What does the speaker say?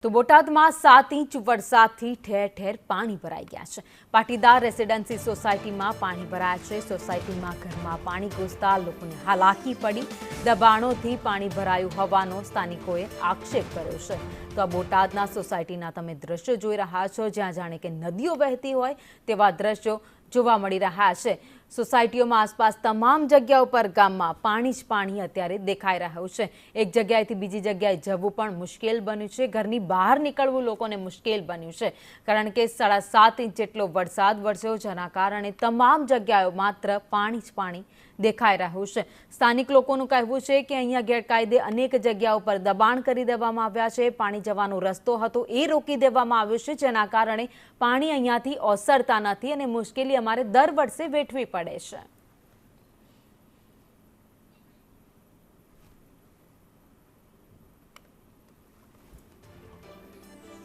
તો બોટાદમાં 7 ઇંચ વરસાદથી ઠેર ઠેર પાણી ભરાઈ ગયા છે। પાટીદાર રેસિડેન્સી સોસાયટીમાં પાણી ભરાયા છે। સોસાયટીમાં ઘરમાં પાણી ઘૂસતા લોકોને હાલાકી પડી। દબાણોથી પાણી ભરાયું હોવાનો સ્થાનિકોએ આક્ષેપ કર્યો છે। તો આ બોટાદના સોસાયટીના તમે દ્રશ્યો જોઈ રહ્યા છો, જ્યાં જાણે કે નદીઓ વહેતી હોય તેવા દ્રશ્યો જોવા મળી રહ્યા છે। સોસાયટીઓમાં આસપાસ તમામ જગ્યાઓ પર ગામમાં પાણી જ પાણી અત્યારે દેખાઈ રહ્યું છે। એક જગ્યાએથી બીજી જગ્યાએ જવું પણ મુશ્કેલ બન્યું છે। ઘરની બહાર નીકળવું લોકોને મુશ્કેલ બન્યું છે, કારણ કે 7.5 ઇંચ જેટલો વરસાદ વરસ્યો, જેના કારણે તમામ જગ્યાઓ માત્ર પાણી જ પાણી દેખાઈ રહ્યું છે। સ્થાનિક લોકોનું કહેવું છે કે અહીંયા ગેરકાયદે અનેક જગ્યાઓ પર દબાણ કરી દેવામાં આવ્યા છે। પાણી જવાનો રસ્તો હતો એ રોકી દેવામાં આવ્યો છે, જેના કારણે પાણી અહીંયાથી ઓસરતા નથી અને મુશ્કેલી અમારે દર વર્ષે વેઠવી પડે છે।